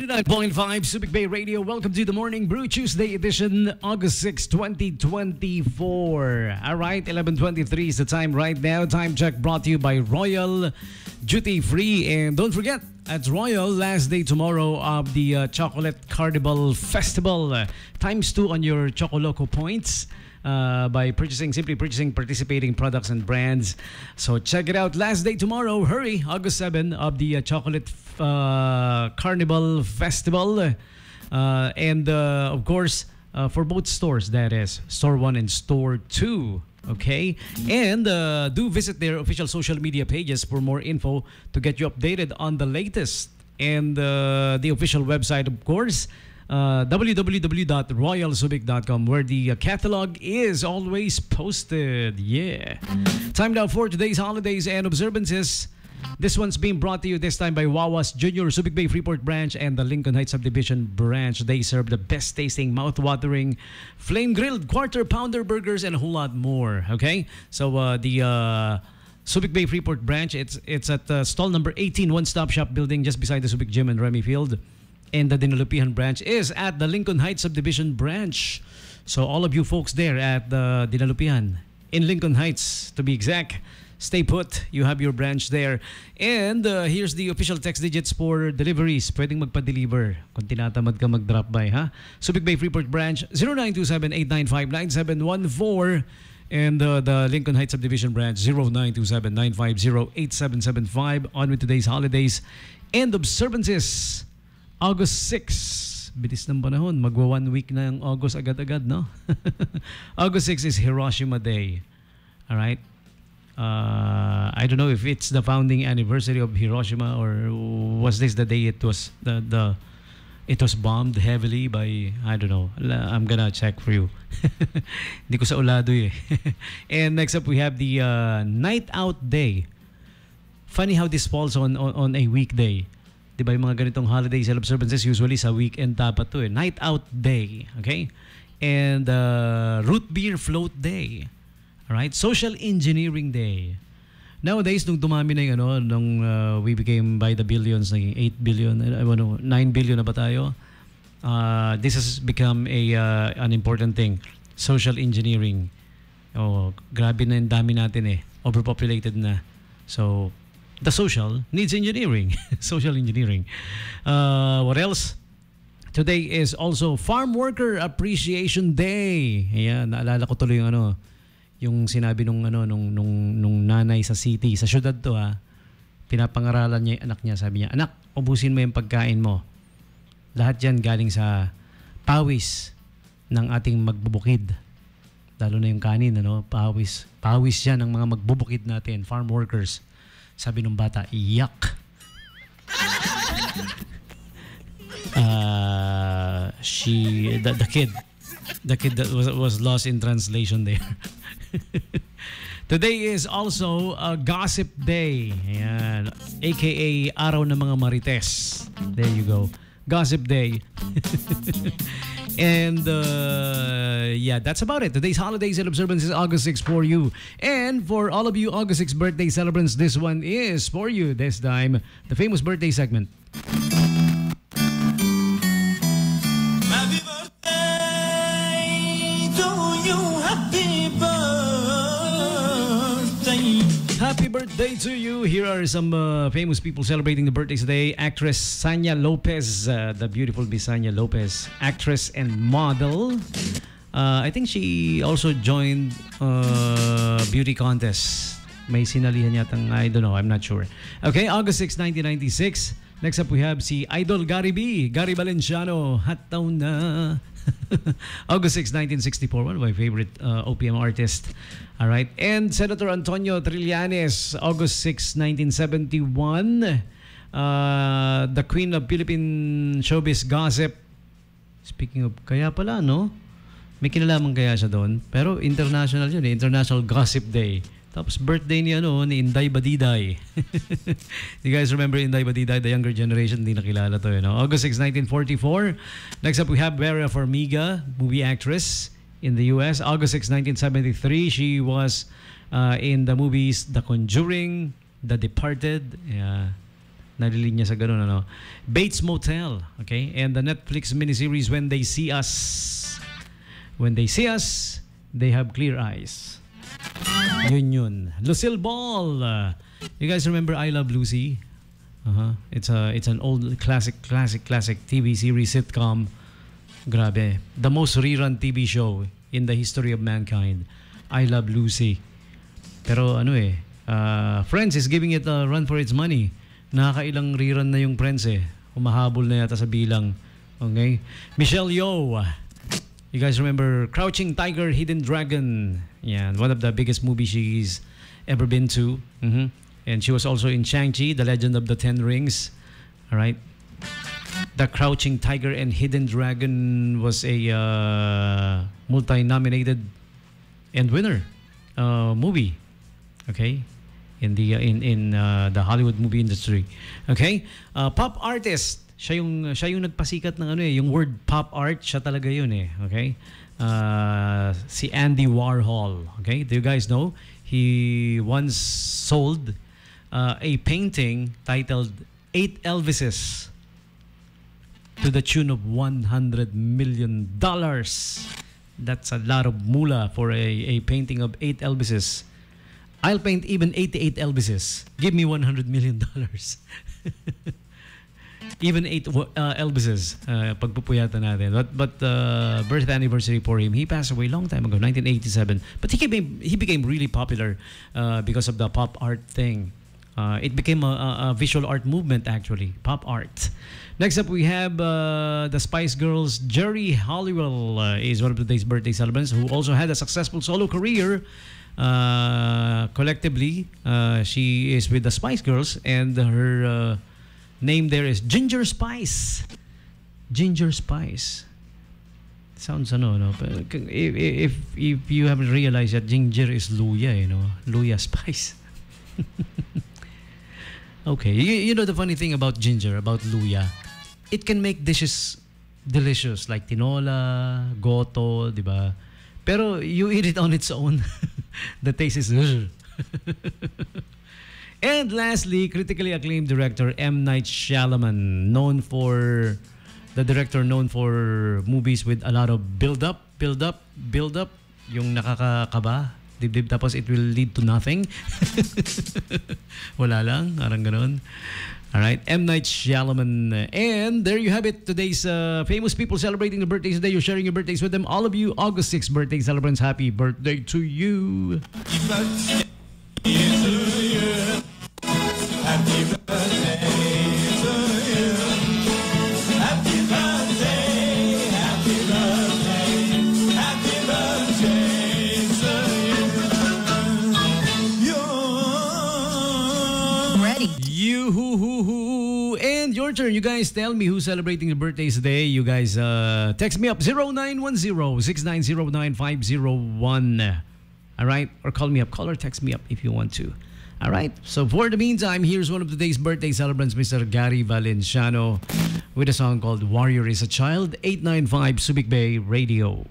89.5 Subic Bay Radio. Welcome to the Morning Brew Tuesday edition, August 6, 2024. All right, 11:23 is the time right now. Time check brought to you by Royal Duty Free. And don't forget, at Royal, last day tomorrow of the Chocolate Carnival Festival. ×2 on your Chocoloco points. By simply purchasing participating products and brands. So check it out. Last day tomorrow. Hurry, August 7 of the Chocolate Carnival Festival. And of course, for both stores, that is, Store 1 and Store 2. Okay? And do visit their official social media pages for more info to get you updated on the latest. And the official website, of course, www.royalsubic.com, where the catalog is always posted. Yeah. Time now for today's holidays and observances. This one's being brought to you this time by Wawa's Junior Subic Bay Freeport branch and the Lincoln Heights Subdivision branch. They serve the best tasting, mouth-watering, flame-grilled quarter-pounder burgers and a whole lot more. Okay? So the Subic Bay Freeport branch, it's at stall number 18, one-stop shop building just beside the Subic Gym and Remy Field. And the Dinalupihan branch is at the Lincoln Heights Subdivision branch. So all of you folks there at the Dinalupihan, in Lincoln Heights to be exact, stay put. You have your branch there. And here's the official text digits for deliveries. Pwedeng magpa-deliver kung tinatamad ka mag-drop by, ha? Subic Bay Freeport branch, 0927-895-9714. And the Lincoln Heights Subdivision branch, 0927-950-8775. On with today's holidays and observances. August 6. Bilis ng panahon. Magwa 1 week na ang August agad-agad, no? August 6 is Hiroshima Day. All right? I don't know if it's the founding anniversary of Hiroshima or was this the day it was it was bombed heavily by, I don't know. I'm gonna check for you. Hindi ko sa ulado eh. And next up we have the Night Out Day. Funny how this falls on a weekday. Diba yung mga ganitong holidays and observances usually sa weekend dapat to eh. Night Out Day, okay? And Root Beer Float Day. Alright? Social Engineering Day. Nowadays, nung dumami na yung nung we became by the billions, naging 8 billion, 9 billion na ba tayo? This has become an important thing. Social engineering. Oh, grabe na yung dami natin eh. Overpopulated na. So, the social needs engineering. Social engineering. What else? Today is also Farm Worker Appreciation Day. Ayan, naalala ko tuloy yung sinabi nung nanay sa city, sa syudad to ha. Pinapangaralan niya yung anak niya. Sabi niya, anak, ubusin mo yung pagkain mo. Lahat yan galing sa pawis ng ating magbubukid. Lalo na yung kanin, pawis. Pawis yan ng mga magbubukid natin, farm workers. Sabi nung bata, yak. The kid that was lost in translation there. Today is also a Gossip Day. Ayan. AKA Araw ng mga Marites. There you go. Gossip Day. And yeah, that's about it. Today's holidays and observances is August 6 for you. And for all of you August 6 birthday celebrants, this one is for you this time. The famous birthday segment. Happy birthday to you. Happy birthday. Happy birthday to you. Here are some famous people celebrating the birthdays today. Actress Sanya Lopez, the beautiful Miss Sanya Lopez, actress and model. I think she also joined beauty contest. May sinalihan yatang, I don't know, I'm not sure. Okay, August 6, 1996. Next up we have si Idol Gary B. Gary Valenciano. Hataw na. August 6, 1964, one of my favorite OPM artists. All right. And Senator Antonio Trillanes, August 6, 1971. The Queen of Philippine Showbiz Gossip. Speaking of, kaya pala, no? May kinalaman kaya siya doon. Pero international yun, International Gossip Day. Tapos birthday ni Inday Badiday. You guys remember Inday Badiday? The younger generation hindi nakilala to. August 6, 1944. Next up we have Vera Farmiga, movie actress in the US. August 6, 1973. She was in the movies The Conjuring, The Departed. Yeah. Nalilinya sa ganun, ano. Bates Motel, okay? And the Netflix miniseries When They See Us. When They See Us, They Have Clear Eyes. Yun. Lucille Ball. You guys remember I Love Lucy? It's an old classic TV series sitcom. Grabe. The most rerun TV show in the history of mankind. I Love Lucy. Pero Friends is giving it a run for its money. Nakakailang rerun na yung Friends eh. Humahabol na yata sa bilang. Okay? Michelle Yeoh. You guys remember Crouching Tiger, Hidden Dragon? Yeah, one of the biggest movies she's ever been to. And she was also in Shang-Chi, The Legend of the Ten Rings. All right. The Crouching Tiger and Hidden Dragon was a multi-nominated and winner movie. Okay, in the Hollywood movie industry. Okay, pop artist. Siya yung nagpasikat ng yung word pop art. Siya talaga yun eh. Okay, si Andy Warhol. Okay, do you guys know he once sold a painting titled 8 Elvises to the tune of $100 million. That's a lot of moolah for a painting of 8 Elvises. I'll paint even 88 Elvises. Give me $100 million. Even 8 Elvises. Pagpupuyatan natin. But birth anniversary for him. He passed away a long time ago, 1987. But he became really popular because of the pop art thing. It became a visual art movement, actually. Pop art. Next up, we have the Spice Girls. Jerry Halliwell is one of today's birthday celebrants who also had a successful solo career. Collectively, she is with the Spice Girls, and her name there is Ginger Spice. Ginger Spice. Sounds no? If you haven't realized that ginger is luya, luya spice. Okay, you know the funny thing about ginger, about luya, it can make dishes delicious like tinola, goto, di ba? Pero you eat it on its own, the taste is And lastly, critically acclaimed director M. Night Shyamalan, the director known for movies with a lot of build up, yung nakakakaba, dibdib, tapos it will lead to nothing. Wala lang, parang ganun. All right, M. Night Shyamalan. And there you have it. Today's famous people celebrating their birthdays today. You're sharing your birthdays with them. All of you August 6th birthday celebrants, happy birthday to you. Happy birthday to you. Happy birthday to you. Happy birthday, happy birthday, happy birthday to you. Ready. You hoo. And your turn. You guys tell me who's celebrating their birthdays today. You guys text me up 0910-690-9501. All right? Or call me up. Call or text me up if you want to. All right? So for the meantime, here's one of today's birthday celebrants, Mr. Gary Valenciano, with a song called Warrior is a Child, 895 Subic Bay Radio.